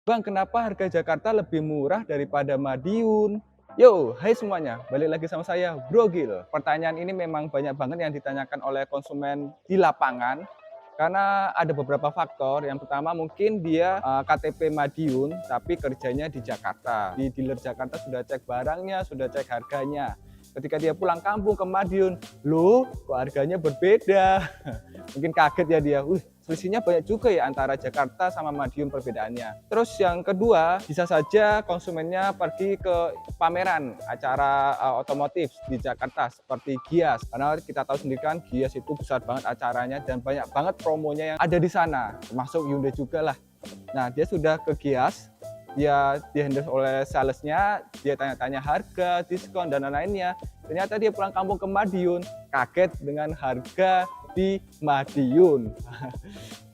Bang, kenapa harga Jakarta lebih murah daripada Madiun? Yo, hai semuanya, balik lagi sama saya, Bro Gil. Pertanyaan ini memang banyak banget yang ditanyakan oleh konsumen di lapangan, karena ada beberapa faktor. Yang pertama mungkin dia KTP Madiun, tapi kerjanya di Jakarta. Di dealer Jakarta sudah cek barangnya, sudah cek harganya. Ketika dia pulang kampung ke Madiun, loh kok harganya berbeda? Mungkin kaget ya dia, selisihnya banyak juga ya antara Jakarta sama Madiun perbedaannya. Terus yang kedua, bisa saja konsumennya pergi ke pameran acara otomotif di Jakarta seperti Gias. Karena kita tahu sendiri kan Gias itu besar banget acaranya dan banyak banget promonya yang ada di sana, termasuk Hyundai juga lah. Nah, dia sudah ke Gias, dia dihandle oleh salesnya, dia tanya-tanya harga, diskon, dan lain-lainnya. Ternyata dia pulang kampung ke Madiun, kaget dengan harga di Madiun.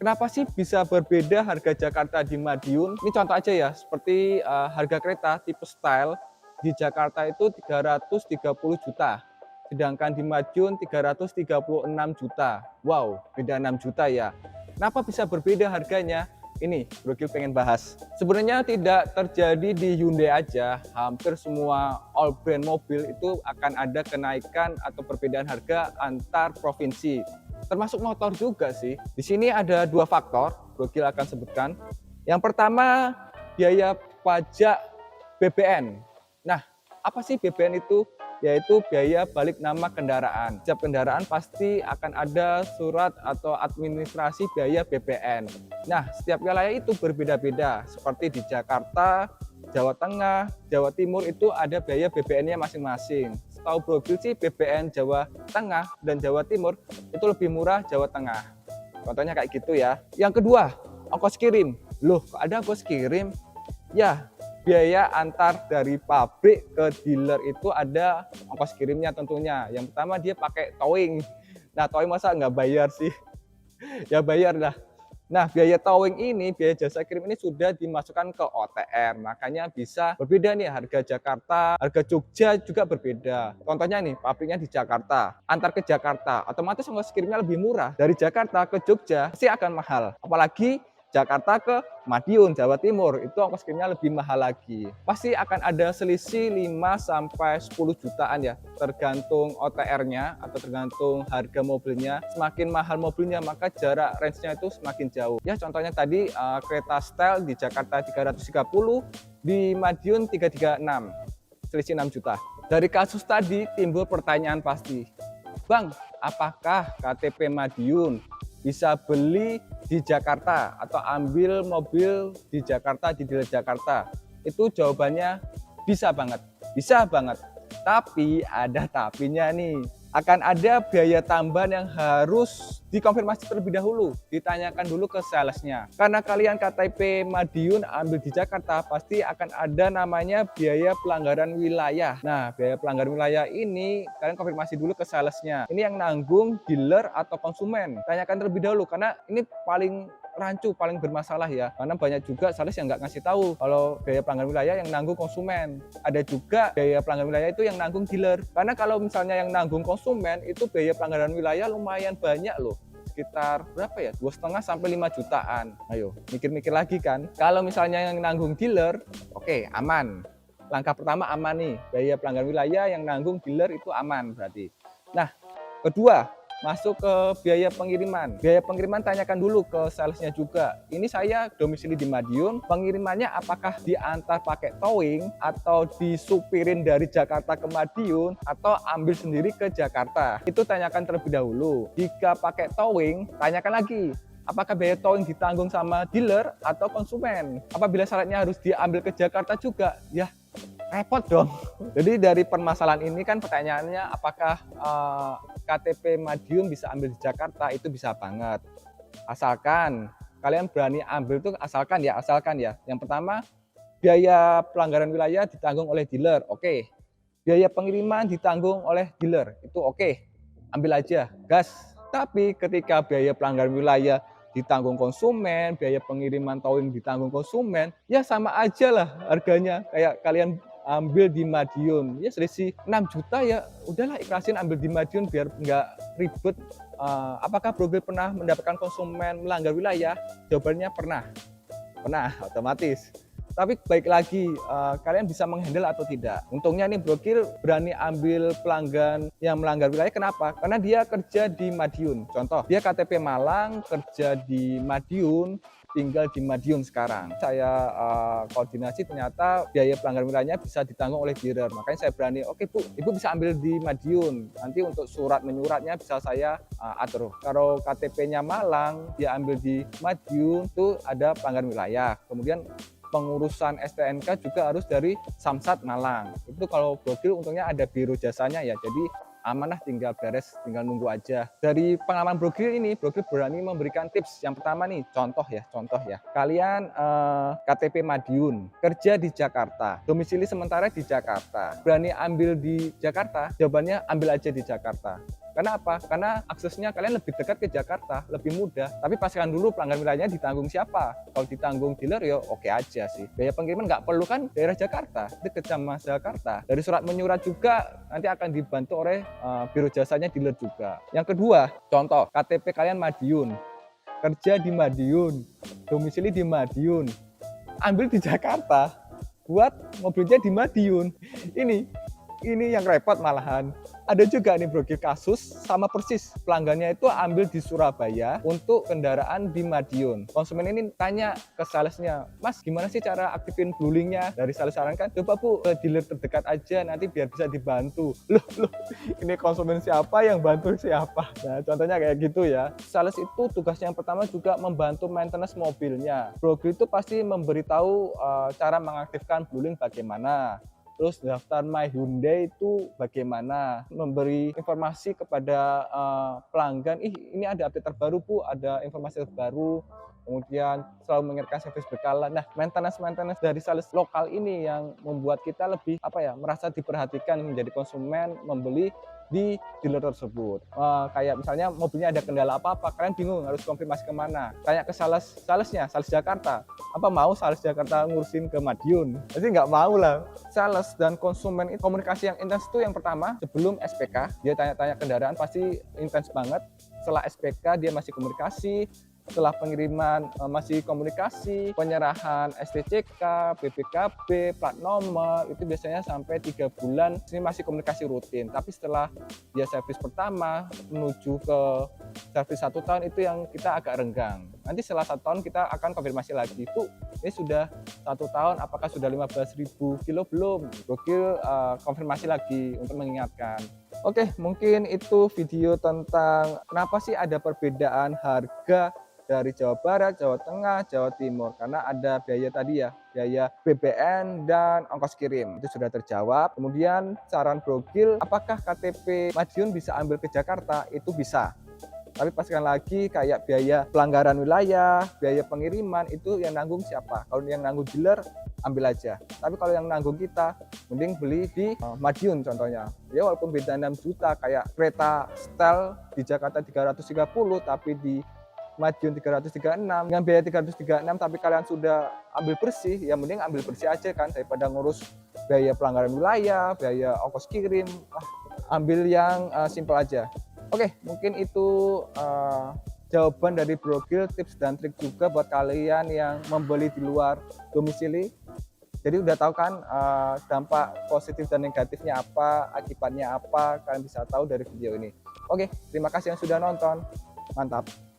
Kenapa sih bisa berbeda harga Jakarta di Madiun? Ini contoh aja ya, seperti harga kereta tipe style di Jakarta itu 330 juta. Sedangkan di Madiun 336 juta. Wow, beda 6 juta ya. Kenapa bisa berbeda harganya? Ini Bro Gil pengen bahas. Sebenarnya tidak terjadi di Hyundai aja, hampir semua all brand mobil itu akan ada kenaikan atau perbedaan harga antar provinsi. Termasuk motor juga sih. Di sini ada dua faktor, Bro Gil akan sebutkan. Yang pertama, biaya pajak BPN. Nah, apa sih BPN itu? Yaitu biaya balik nama kendaraan. Setiap kendaraan pasti akan ada surat atau administrasi biaya BPN. Nah, setiap wilayah itu berbeda-beda. Seperti di Jakarta, Jawa Tengah, Jawa Timur itu ada biaya BPN-nya masing-masing. Setahu Bro Gil sih BPN Jawa Tengah dan Jawa Timur itu lebih murah Jawa Tengah. Contohnya kayak gitu ya. Yang kedua, ongkos kirim. Loh, kok ada ongkos kirim? Ya, biaya antar dari pabrik ke dealer itu ada ongkos kirimnya tentunya. Yang pertama dia pakai towing. Nah, towing masa nggak bayar sih? Ya bayar lah. Nah, biaya towing ini, biaya jasa kirim ini sudah dimasukkan ke OTR. Makanya bisa berbeda nih harga Jakarta, harga Jogja juga berbeda. Contohnya nih, pabriknya di Jakarta, antar ke Jakarta, otomatis ongkos kirimnya lebih murah. Dari Jakarta ke Jogja pasti akan mahal. Apalagi Jakarta ke Madiun, Jawa Timur, itu ongkos kirimnya lebih mahal lagi. Pasti akan ada selisih 5-10 jutaan ya, tergantung OTR-nya atau tergantung harga mobilnya. Semakin mahal mobilnya, maka jarak range-nya itu semakin jauh. Ya, contohnya tadi kereta style di Jakarta 330, di Madiun 336, selisih 6 juta. Dari kasus tadi timbul pertanyaan pasti, Bang, apakah KTP Madiun bisa beli di Jakarta atau ambil mobil di Jakarta, di dealer Jakarta? Itu jawabannya bisa banget, bisa banget. Tapi ada tapinya nih. Akan ada biaya tambahan yang harus dikonfirmasi terlebih dahulu, ditanyakan dulu ke salesnya. Karena kalian KTP Madiun ambil di Jakarta, pasti akan ada namanya biaya pelanggaran wilayah. Nah, biaya pelanggaran wilayah ini kalian konfirmasi dulu ke salesnya. Ini yang nanggung dealer atau konsumen. Tanyakan terlebih dahulu, karena ini paling rancu, paling bermasalah ya, karena banyak juga sales yang nggak ngasih tahu kalau biaya pelanggaran wilayah yang nanggung konsumen. Ada juga biaya pelanggaran wilayah itu yang nanggung dealer, karena kalau misalnya yang nanggung konsumen itu biaya pelanggaran wilayah lumayan banyak loh, sekitar berapa ya, 2,5-5 jutaan. Ayo mikir-mikir lagi kan. Kalau misalnya yang nanggung dealer, oke, aman. Langkah pertama aman nih, biaya pelanggaran wilayah yang nanggung dealer itu aman berarti. Nah, kedua, masuk ke biaya pengiriman. Biaya pengiriman tanyakan dulu ke salesnya juga. Ini saya domisili di Madiun, pengirimannya apakah diantar pakai towing atau disupirin dari Jakarta ke Madiun atau ambil sendiri ke Jakarta. Itu tanyakan terlebih dahulu. Jika pakai towing, tanyakan lagi, apakah biaya towing ditanggung sama dealer atau konsumen? Apabila syaratnya harus diambil ke Jakarta juga, ya repot dong. Jadi dari permasalahan ini kan pertanyaannya apakah KTP Madiun bisa ambil di Jakarta, itu bisa banget. Asalkan kalian berani ambil tuh, asalkan ya. Yang pertama, biaya pelanggaran wilayah ditanggung oleh dealer, oke. Biaya pengiriman ditanggung oleh dealer, itu oke. Ambil aja, gas. Tapi ketika biaya pelanggaran wilayah ditanggung konsumen, biaya pengiriman towing ditanggung konsumen, ya sama aja lah harganya kayak kalian ambil di Madiun. Ya selisih 6 juta, ya udahlah ikhlasin ambil di Madiun biar nggak ribet. Apakah Bro Gil pernah mendapatkan konsumen melanggar wilayah? Jawabannya pernah. Pernah, otomatis. Tapi baik lagi, kalian bisa menghandle atau tidak. Untungnya nih Brogil berani ambil pelanggan yang melanggar wilayah, kenapa? Karena dia kerja di Madiun. Contoh, dia KTP Malang, kerja di Madiun, tinggal di Madiun sekarang. Saya koordinasi, ternyata biaya pelanggaran wilayahnya bisa ditanggung oleh dealer. Makanya saya berani, oke Bu, Ibu bisa ambil di Madiun. Nanti untuk surat menyuratnya bisa saya atur. Kalau KTP-nya Malang, dia ambil di Madiun, itu ada pelanggaran wilayah. Kemudian pengurusan STNK juga harus dari Samsat Malang. Itu kalau Brogil untungnya ada biro jasanya ya, jadi amanah, tinggal beres, tinggal nunggu aja. Dari pengalaman Brogil ini, Brogil berani memberikan tips. Yang pertama nih, contoh ya. Kalian KTP Madiun, kerja di Jakarta, domisili sementara di Jakarta. Berani ambil di Jakarta? Jawabannya ambil aja di Jakarta. Karena apa? Karena aksesnya kalian lebih dekat ke Jakarta, lebih mudah. Tapi pastikan dulu pelanggan wilayahnya ditanggung siapa. Kalau ditanggung dealer ya oke aja sih. Biaya pengiriman nggak perlu kan daerah Jakarta, dekat sama Jakarta. Dari surat menyurat juga nanti akan dibantu oleh biro jasanya dealer juga. Yang kedua, contoh KTP kalian Madiun, kerja di Madiun, domisili di Madiun, ambil di Jakarta, buat mobilnya di Madiun. Ini yang repot malahan. Ada juga nih Brogil kasus sama persis, pelanggannya itu ambil di Surabaya untuk kendaraan di Madiun. Konsumen ini tanya ke salesnya, Mas gimana sih cara aktifin bluelink-nya? Dari sales sarankan, coba Bu ke dealer terdekat aja, nanti biar bisa dibantu. Loh, ini konsumen siapa yang bantu siapa? Nah contohnya kayak gitu ya. Sales itu tugasnya yang pertama juga membantu maintenance mobilnya. Brogil itu pasti memberitahu cara mengaktifkan bluelink bagaimana. Terus daftar My Hyundai itu bagaimana, memberi informasi kepada pelanggan, ini ada update terbaru Bu, ada informasi terbaru, kemudian selalu mengingatkan servis berkala. Nah, maintenance dari sales lokal ini yang membuat kita lebih merasa diperhatikan, menjadi konsumen membeli di dealer tersebut. Kayak misalnya mobilnya ada kendala apa-apa, kalian bingung harus konfirmasi kemana, tanya ke salesnya, sales Jakarta. Apa mau sales Jakarta ngurusin ke Madiun? Pasti nggak mau lah. Sales dan konsumen itu komunikasi yang intens itu yang pertama, sebelum SPK dia tanya-tanya kendaraan pasti intens banget. Setelah SPK dia masih komunikasi, setelah pengiriman masih komunikasi, penyerahan STCK, BPKB, plat nomor, itu biasanya sampai 3 bulan, ini masih komunikasi rutin. Tapi setelah dia servis pertama menuju ke servis 1 tahun, itu yang kita agak renggang. Nanti setelah 1 tahun kita akan konfirmasi lagi, Bu, ini sudah 1 tahun, apakah sudah 15.000 kilo belum? Brogil konfirmasi lagi untuk mengingatkan. Oke, mungkin itu video tentang kenapa sih ada perbedaan harga dari Jawa Barat, Jawa Tengah, Jawa Timur. Karena ada biaya tadi ya, biaya BBM dan ongkos kirim. Itu sudah terjawab. Kemudian saran Brogil, apakah KTP Madiun bisa ambil ke Jakarta? Itu bisa. Tapi pastikan lagi kayak biaya pelanggaran wilayah, biaya pengiriman, itu yang nanggung siapa? Kalau yang nanggung dealer, ambil aja. Tapi kalau yang nanggung kita, mending beli di Madiun contohnya. Ya walaupun beda 6 juta, kayak kereta Stel di Jakarta 330, tapi di Madiun 336, dengan biaya 336 tapi kalian sudah ambil bersih, ya mending ambil bersih aja kan, daripada ngurus biaya pelanggaran wilayah, biaya ongkos kirim. Ambil yang simpel aja. Oke, mungkin itu jawaban dari Brogil, tips dan trik juga buat kalian yang membeli di luar domisili. Jadi udah tahu kan dampak positif dan negatifnya apa, akibatnya apa, kalian bisa tahu dari video ini. Oke, terima kasih yang sudah nonton. Mantap.